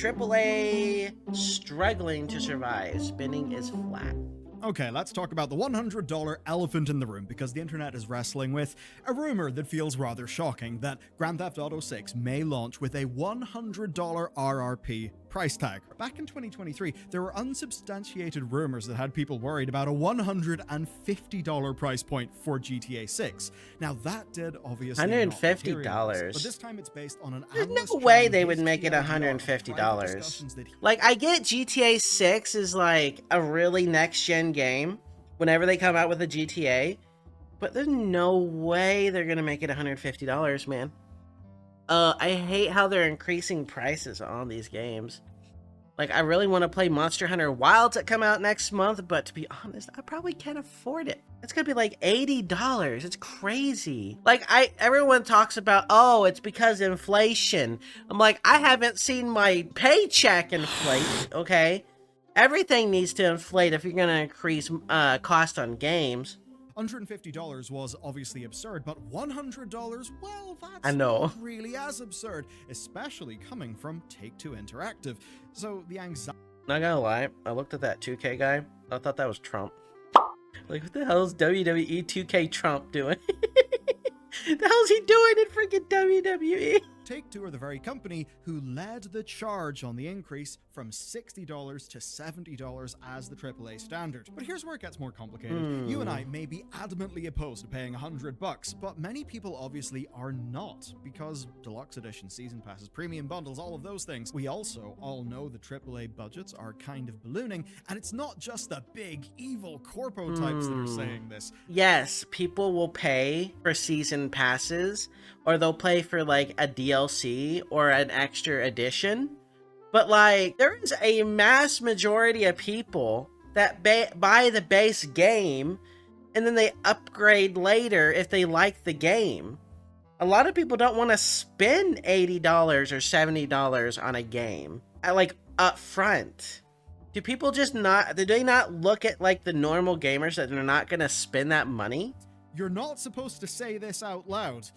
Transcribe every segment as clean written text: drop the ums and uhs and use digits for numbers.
AAA struggling to survive. Spending is flat. Okay, let's talk about the $100 elephant in the room, because the internet is wrestling with a rumor that feels rather shocking, that Grand Theft Auto 6 may launch with a $100 RRP price tag. Back in 2023, there were unsubstantiated rumors that had people worried about a $150 price point for GTA 6. Now that did obviously $150, but this time it's based on an there's analyst no way they sharing would his make it TLDR of private $150. discussions that he Like, I get GTA 6 is like a really next gen game whenever they come out with a GTA, but there's no way they're gonna make it $150, man. I hate how they're increasing prices on these games. Like, I really want to play Monster Hunter Wilds that come out next month, but to be honest, I probably can't afford it. It's gonna be like $80. It's crazy. Like, everyone talks about, oh, it's because inflation. I'm like, I haven't seen my paycheck inflate, okay? Everything needs to inflate if you're gonna increase cost on games. $150 was obviously absurd, but $100, well, that's I know. not really as absurd, especially coming from Take-Two Interactive. So the anxiety... Not gonna lie, I looked at that 2K guy, I thought that was Trump. Like, what the hell is WWE 2K Trump doing? The hell's he doing in freaking WWE? Take-Two are the very company who led the charge on the increase from $60 to $70 as the AAA standard. But here's where it gets more complicated. You and I may be adamantly opposed to paying $100, but many people obviously are not, because deluxe edition, season passes, premium bundles, all of those things. We also all know the AAA budgets are kind of ballooning, and it's not just the big evil corpo types that are saying this. Yes, people will pay for season passes, or they'll pay for like a DLC or an extra edition. But like, there is a mass majority of people that buy the base game and then they upgrade later if they like the game. A lot of people don't want to spend $80 or $70 on a game, like up front. Do people just not, do they not look at like the normal gamers that they're not going to spend that money? You're not supposed to say this out loud.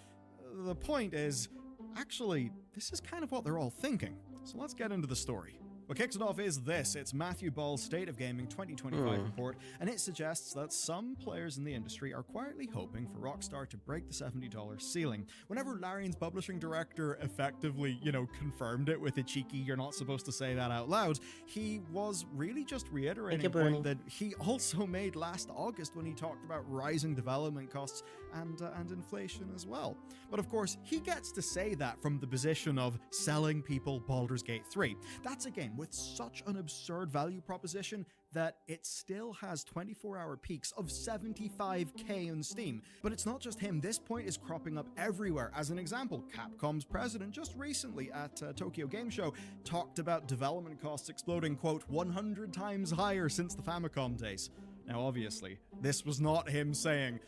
The point is, actually, this is kind of what they're all thinking. So let's get into the story. What kicks it off is this. It's Matthew Ball's State of Gaming 2025 report, and it suggests that some players in the industry are quietly hoping for Rockstar to break the $70 ceiling. Whenever Larian's publishing director effectively, confirmed it with a cheeky, you're not supposed to say that out loud, he was really just reiterating a point that he also made last August when he talked about rising development costs and inflation as well. But of course, he gets to say that from the position of selling people Baldur's Gate 3. That's a game with such an absurd value proposition that it still has 24-hour peaks of 75k on Steam. But it's not just him. This point is cropping up everywhere. As an example, Capcom's president just recently at Tokyo Game Show talked about development costs exploding, quote, 100 times higher since the Famicom days. Now, obviously, this was not him saying,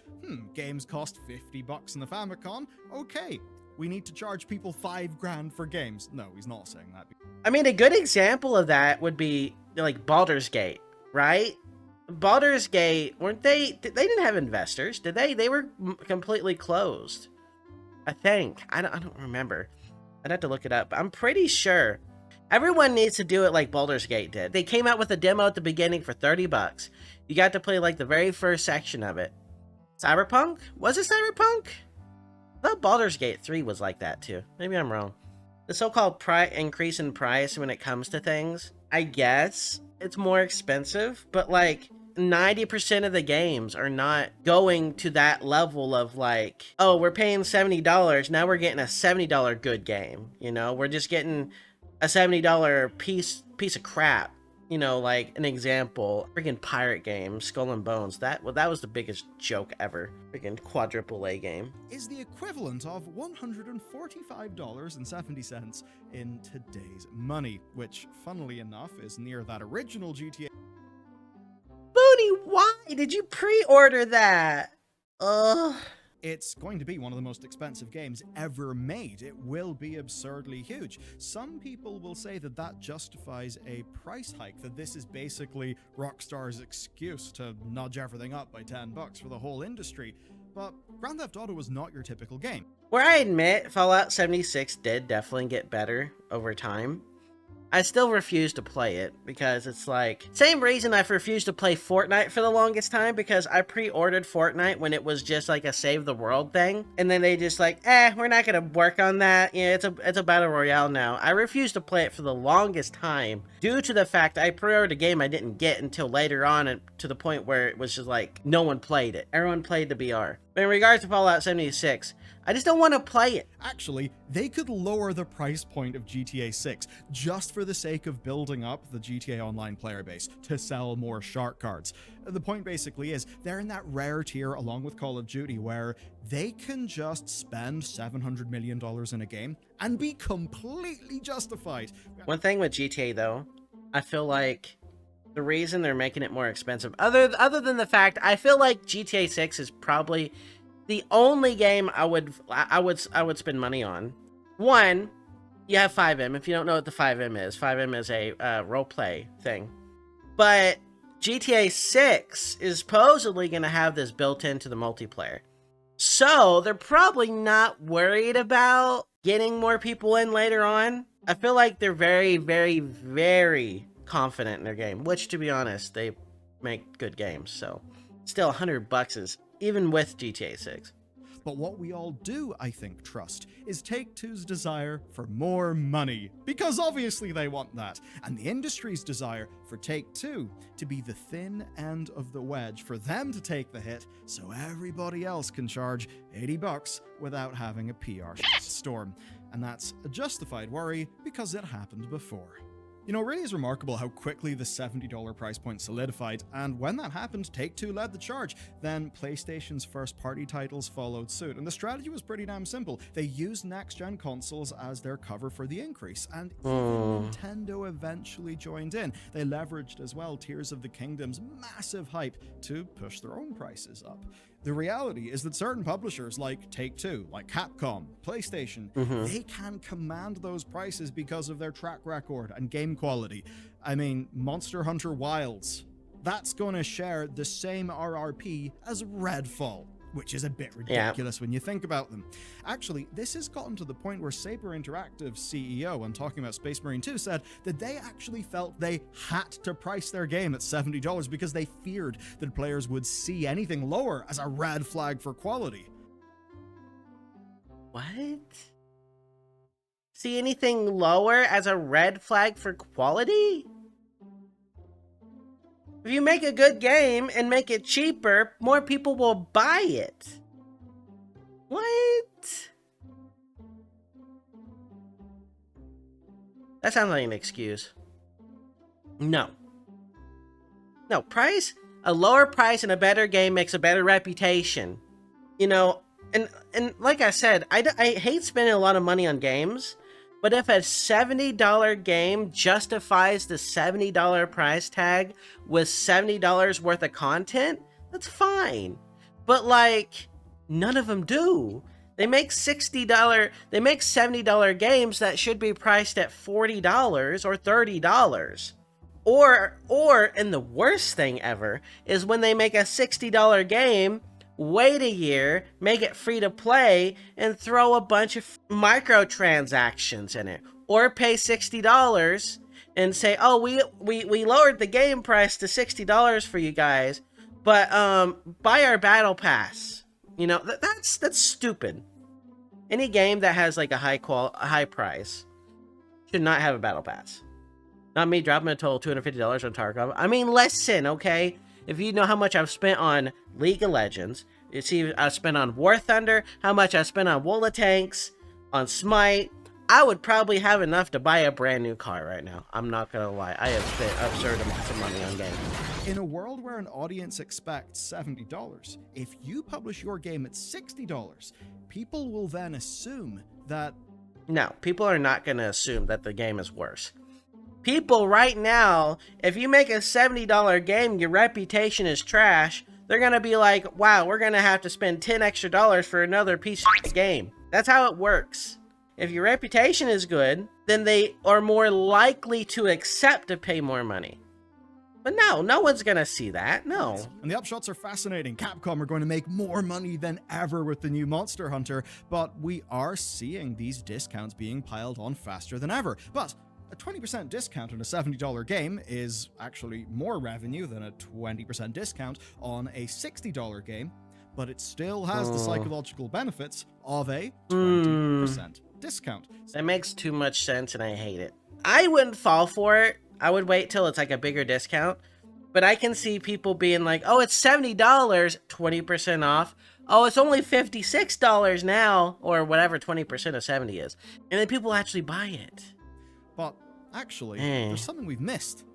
games cost $50 in the Famicom. Okay, we need to charge people $5,000 for games. No, he's not saying that. I mean, a good example of that would be like Baldur's Gate, right? Baldur's Gate, they didn't have investors, did they? They were completely closed, I think. I don't remember. I'd have to look it up. I'm pretty sure. Everyone needs to do it like Baldur's Gate did. They came out with a demo at the beginning for $30. You got to play like the very first section of it. Cyberpunk? Was it Cyberpunk? I thought Baldur's Gate 3 was like that too. Maybe I'm wrong. The so-called increase in price when it comes to things, I guess it's more expensive, but like 90% of the games are not going to that level of like, oh, we're paying $70, now we're getting a $70 good game. We're just getting a $70 piece of crap. Like an example, freaking pirate game, Skull and Bones. That was the biggest joke ever. Freaking quadruple A game. Is the equivalent of $145.70 in today's money, which, funnily enough, is near that original GTA. Booney, why did you pre-order that? Ugh. It's going to be one of the most expensive games ever made. It will be absurdly huge. Some people will say that that justifies a price hike, that this is basically Rockstar's excuse to nudge everything up by $10 for the whole industry. But Grand Theft Auto was not your typical game. Where I admit Fallout 76 did definitely get better over time. I still refuse to play it because it's like, same reason I've refused to play Fortnite for the longest time, because I pre-ordered Fortnite when it was just like a save the world thing, and then they just like, we're not gonna work on that. Yeah, it's a battle royale now. I refused to play it for the longest time due to the fact I pre-ordered a game I didn't get until later on, and to the point where it was just like no one played it. Everyone played the BR. But in regards to Fallout 76, I just don't want to play it. Actually, they could lower the price point of GTA 6 just for the sake of building up the GTA Online player base to sell more shark cards. The point basically is they're in that rare tier along with Call of Duty where they can just spend $700 million in a game and be completely justified. One thing with GTA though, I feel like the reason they're making it more expensive, other than the fact I feel like GTA 6 is probably the only game I would spend money on. One, you have 5M. If you don't know what the 5M is a roleplay thing. But GTA 6 is supposedly going to have this built into the multiplayer. So they're probably not worried about getting more people in later on. I feel like they're very, very, very confident in their game, which, to be honest, they make good games. So still $100 is, even with GTA 6. But what we all do, I think, trust is Take-Two's desire for more money. Because obviously they want that. And the industry's desire for Take-Two to be the thin end of the wedge, for them to take the hit so everybody else can charge $80 without having a PR storm. And that's a justified worry because it happened before. You know, it really is remarkable how quickly the $70 price point solidified, and when that happened, Take-Two led the charge. Then PlayStation's first-party titles followed suit, and the strategy was pretty damn simple. They used next-gen consoles as their cover for the increase, and even Nintendo eventually joined in. They leveraged as well Tears of the Kingdom's massive hype to push their own prices up. The reality is that certain publishers like Take-Two, like Capcom, PlayStation, they can command those prices because of their track record and game quality. I mean, Monster Hunter Wilds, that's going to share the same RRP as Redfall, which is a bit ridiculous when you think about them. Actually, this has gotten to the point where Saber Interactive's CEO, when talking about Space Marine 2, said that they actually felt they had to price their game at $70 because they feared that players would see anything lower as a red flag for quality. What? See anything lower as a red flag for quality? If you make a good game and make it cheaper, more people will buy it. What? That sounds like an excuse. No. No, price? A lower price and a better game makes a better reputation. You know, and like I said, I hate spending a lot of money on games, but if a $70 game justifies the $70 price tag with $70 worth of content, that's fine. But like, none of them do. They make $70 games that should be priced at $40 or $30. Or, and the worst thing ever, is when they make a $60 game, wait a year, make it free to play, and throw a bunch of microtransactions in it. Or pay $60 and say, oh, we lowered the game price to $60 for you guys, but buy our battle pass. You know, that's stupid. Any game that has like a high price should not have a battle pass. Not me dropping a total $250 on Tarkov. I mean, listen, okay? If you know how much I've spent on League of Legends, you see I've spent on War Thunder, how much I spent on Wool of Tanks, on Smite, I would probably have enough to buy a brand new car right now. I'm not gonna lie. I have spent absurd amounts of money on games. In a world where an audience expects $70, if you publish your game at $60, people will then assume that... No, people are not gonna assume that the game is worse. People right now, if you make a $70 game, your reputation is trash, they're gonna be like, wow, we're gonna have to spend $10 extra for another piece of game. That's how it works. If your reputation is good, then they are more likely to accept to pay more money. But no one's gonna see that, no. And the upshots are fascinating. Capcom are going to make more money than ever with the new Monster Hunter, but we are seeing these discounts being piled on faster than ever. But a 20% discount on a $70 game is actually more revenue than a 20% discount on a $60 game, but it still has the psychological benefits of a 20% discount. That makes too much sense and I hate it. I wouldn't fall for it. I would wait till it's like a bigger discount. But I can see people being like, oh, it's $70, 20% off. Oh, it's only $56 now, or whatever 20% of 70 is. And then people actually buy it. But actually, there's something we've missed.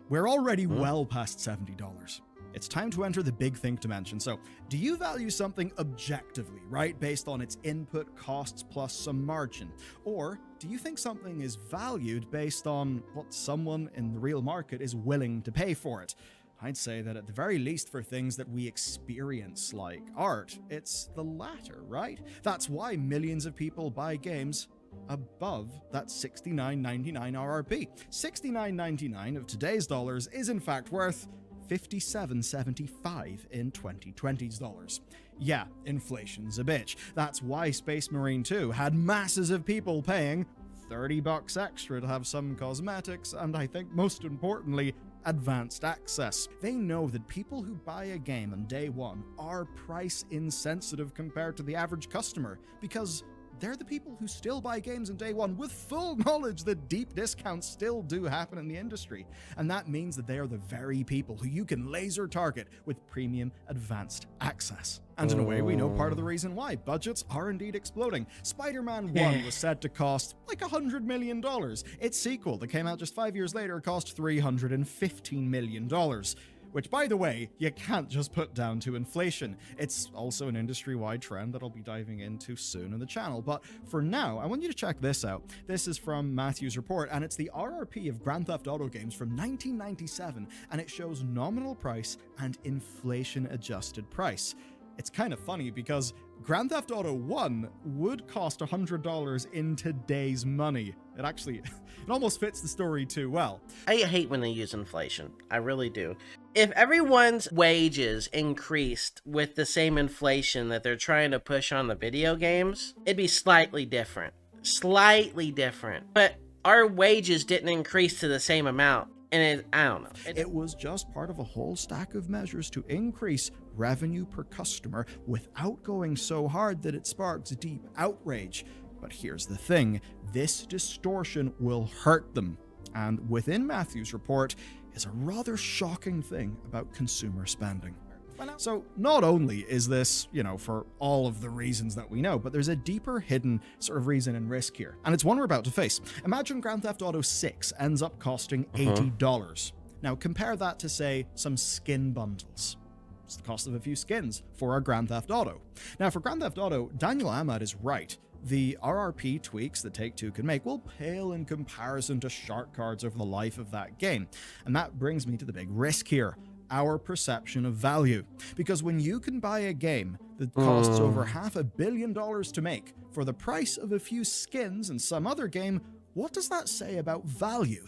We're already well past $70. It's time to enter the big thing to mention. So, do you value something objectively, right, based on its input costs plus some margin? Or do you think something is valued based on what someone in the real market is willing to pay for it? I'd say that at the very least for things that we experience like art, it's the latter, right? That's why millions of people buy games above that $69.99 RRP. $69.99 of today's dollars is in fact worth $57.75 in 2020's dollars. Yeah, inflation's a bitch. That's why Space Marine 2 had masses of people paying $30 extra to have some cosmetics, and I think most importantly, advanced access. They know that people who buy a game on day one are price insensitive compared to the average customer, because they're the people who still buy games on day one with full knowledge that deep discounts still do happen in the industry. And that means that they are the very people who you can laser target with premium advanced access. And in a way, we know part of the reason why. Budgets are indeed exploding. Spider-Man 1 was said to cost like $100 million. Its sequel that came out just 5 years later cost $315 million. Which, by the way, you can't just put down to inflation. It's also an industry-wide trend that I'll be diving into soon on the channel. But for now, I want you to check this out. This is from Matthew's report, and it's the RRP of Grand Theft Auto games from 1997, and it shows nominal price and inflation-adjusted price. It's kind of funny because Grand Theft Auto 1 would cost $100 in today's money. It almost fits the story too well. I hate when they use inflation. I really do. If everyone's wages increased with the same inflation that they're trying to push on the video games, it'd be slightly different. Slightly different. But our wages didn't increase to the same amount. And I don't know. It was just part of a whole stack of measures to increase revenue per customer without going so hard that it sparks deep outrage. But here's the thing, this distortion will hurt them. And within Matthew's report is a rather shocking thing about consumer spending. So not only is this, for all of the reasons that we know, but there's a deeper hidden sort of reason and risk here. And it's one we're about to face. Imagine Grand Theft Auto 6 ends up costing $80. Now compare that to, say, some skin bundles. It's the cost of a few skins for a Grand Theft Auto. Now for Grand Theft Auto, Daniel Ahmad is right. The RRP tweaks that Take-Two can make will pale in comparison to shark cards over the life of that game. And that brings me to the big risk here. Our perception of value. Because when you can buy a game that costs over $500 million to make for the price of a few skins in some other game, what does that say about value?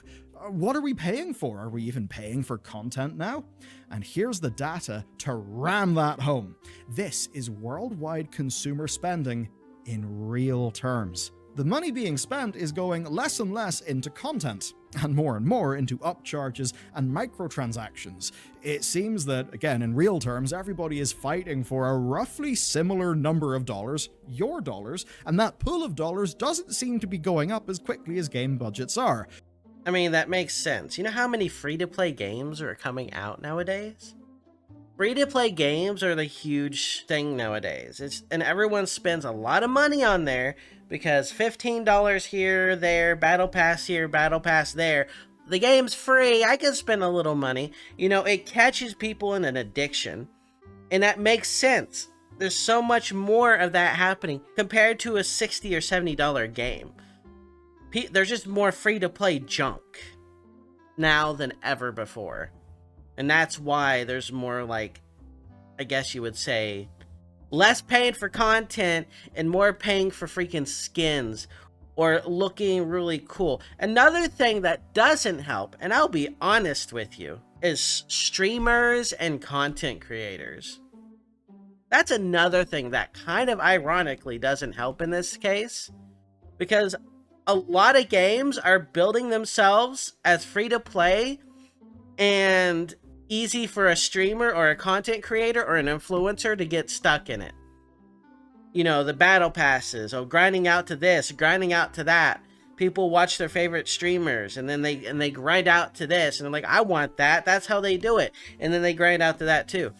What are we paying for? Are we even paying for content now? And here's the data to ram that home. This is worldwide consumer spending in real terms. The money being spent is going less and less into content, and more into upcharges and microtransactions. It seems that, again, in real terms, everybody is fighting for a roughly similar number of dollars, your dollars, and that pool of dollars doesn't seem to be going up as quickly as game budgets are. I mean, that makes sense. You know how many free-to-play games are coming out nowadays? Free-to-play games are the huge thing nowadays. And everyone spends a lot of money on there because $15 here, there, battle pass here, battle pass there. The game's free, I can spend a little money. It catches people in an addiction. And that makes sense. There's so much more of that happening compared to a $60 or $70 game. There's just more free-to-play junk now than ever before. And that's why there's more, I guess you would say, less paying for content and more paying for freaking skins or looking really cool. Another thing that doesn't help, and I'll be honest with you, is streamers and content creators. That's another thing that kind of ironically doesn't help in this case, because a lot of games are building themselves as free to play and easy for a streamer or a content creator or an influencer to get stuck in it. You know, the battle passes, or grinding out to this, grinding out to that. People watch their favorite streamers and then they grind out to this and they're like, I want that. That's how they do it. And then they grind out to that too.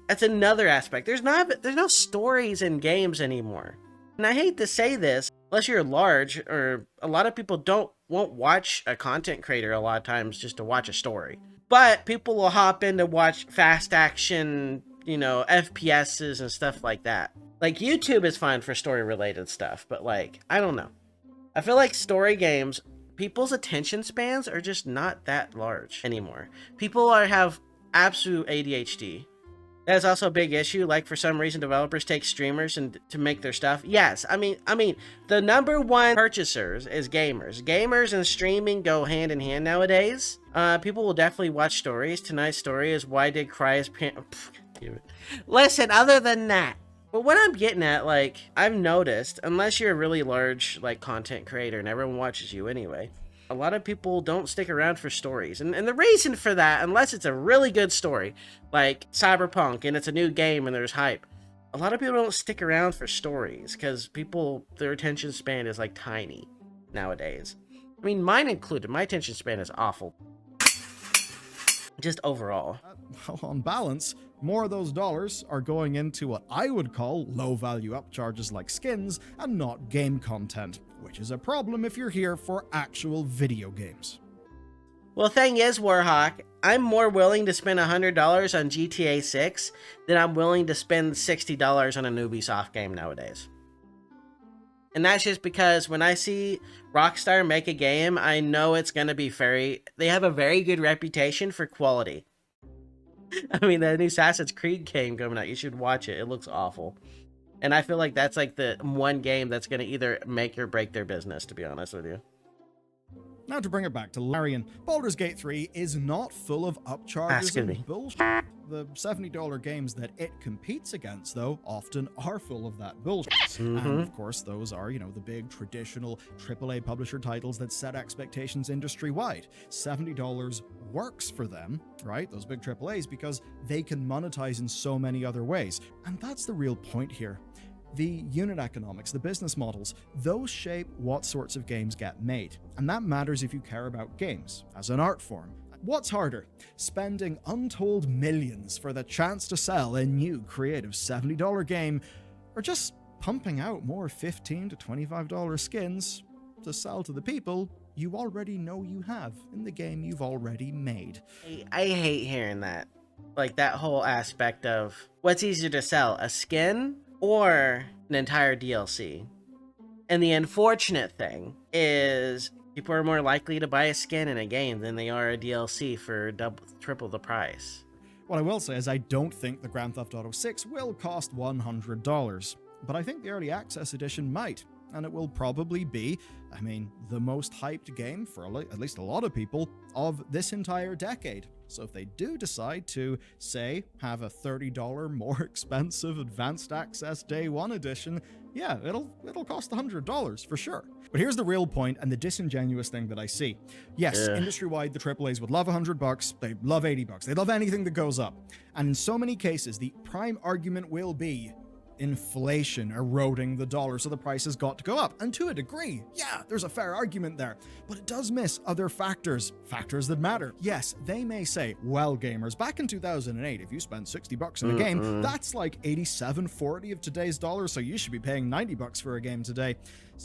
That's another aspect. There's no stories in games anymore. And I hate to say this, unless you're large, or a lot of people won't watch a content creator a lot of times just to watch a story. But people will hop in to watch fast action, you know, FPSs and stuff like that. Like, YouTube is fine for story related stuff, but like, I don't know. I feel like story games, people's attention spans are just not that large anymore. People have absolute ADHD. That's also a big issue. Like, for some reason, developers take streamers and to make their stuff. Yes, I mean, the number one purchasers is gamers. Gamers and streaming go hand in hand nowadays. People will definitely watch stories. Tonight's story is why did cryzera. Listen, other than that. But what I'm getting at, like, I've noticed, unless you're a really large, like, content creator and everyone watches you anyway, a lot of people don't stick around for stories. And the reason for that, unless it's a really good story, like Cyberpunk, and it's a new game and there's hype, a lot of people don't stick around for stories because their attention span is, like, tiny nowadays. I mean, mine included. My attention span is awful. Just overall. Well, on balance, more of those dollars are going into what I would call low-value upcharges like skins and not game content, which is a problem if you're here for actual video games. Well, thing is, Warhawk, I'm more willing to spend $100 on GTA6 than I'm willing to spend $60 on an Ubisoft game nowadays. And that's just because when I see Rockstar make a game, I know it's going to be they have a very good reputation for quality. I mean, the new Assassin's Creed game coming out, you should watch it. It looks awful. And I feel like that's like the one game that's going to either make or break their business, to be honest with you. Now to bring it back to Larian, Baldur's Gate 3 is not full of upcharges and bullshit. The $70 games that it competes against, though, often are full of that bullshit. And of course, those are, you know, the big traditional AAA publisher titles that set expectations industry-wide. $70 works for them, right? Those big AAAs, because they can monetize in so many other ways. And that's the real point here. The unit economics, the business models, those shape what sorts of games get made. And that matters if you care about games as an art form. What's harder, spending untold millions for the chance to sell a new creative $70 game, or just pumping out more $15 to $25 skins to sell to the people you already know you have in the game you've already made? I hate hearing that. Like, that whole aspect of what's easier to sell, a skin or an entire DLC. And the unfortunate thing is people are more likely to buy a skin in a game than they are a DLC for triple the price. What I will say is I don't think the Grand Theft Auto 6 will cost $100, but I think the Early Access Edition might, and it will probably be, I mean, the most hyped game for at least a lot of people of this entire decade. So if they do decide to, say, have a $30 more expensive Advanced Access Day 1 edition, yeah, it'll cost $100 for sure. But here's the real point and the disingenuous thing that I see. Yes, industry-wide, the AAAs would love $100, they love $80, they love anything that goes up. And in so many cases, the prime argument will be inflation eroding the dollar, so the price has got to go up. And to a degree, yeah, there's a fair argument there. But it does miss other factors that matter. Yes, they may say, well, gamers, back in 2008, if you spent $60 in a game, that's like 87.40 of today's dollars, so you should be paying $90 for a game today.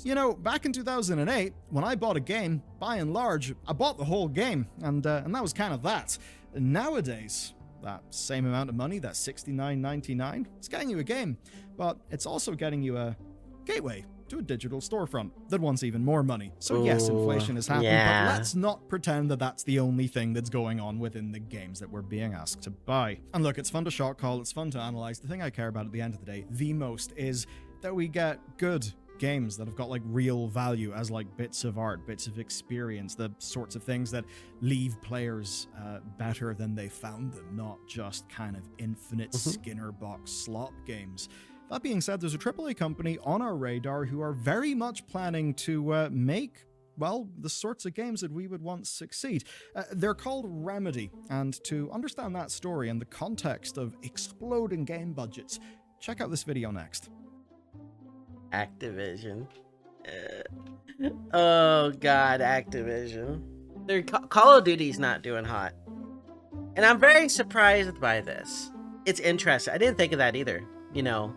You know, back in 2008, when I bought a game, by and large, I bought the whole game, and that was kind of that. Nowadays, that same amount of money, that $69.99, it's getting you a game, but it's also getting you a gateway to a digital storefront that wants even more money. So yes, inflation is happening, but let's not pretend that that's the only thing that's going on within the games that we're being asked to buy. And look, it's fun to shot call, it's fun to analyze. The thing I care about at the end of the day, the most, is that we get good games that have got like real value as like bits of art, bits of experience, the sorts of things that leave players better than they found them, not just kind of infinite Skinner box slop games. That being said, there's a AAA company on our radar who are very much planning to make well, the sorts of games that we would want succeed. They're called Remedy, and to understand that story in the context of exploding game budgets, check out this video next. Activision. Oh god, Activision. Their Call of Duty's not doing hot. And I'm very surprised by this. It's interesting. I didn't think of that either, you know.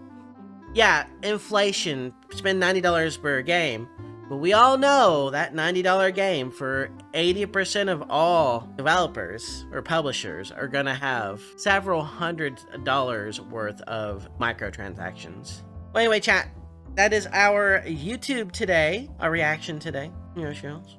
Yeah, inflation, spend $90 per game, but we all know that $90 game for 80% of all developers or publishers are gonna have several $100s worth of microtransactions. Well, anyway, chat, that is our YouTube today, our reaction today. Shows.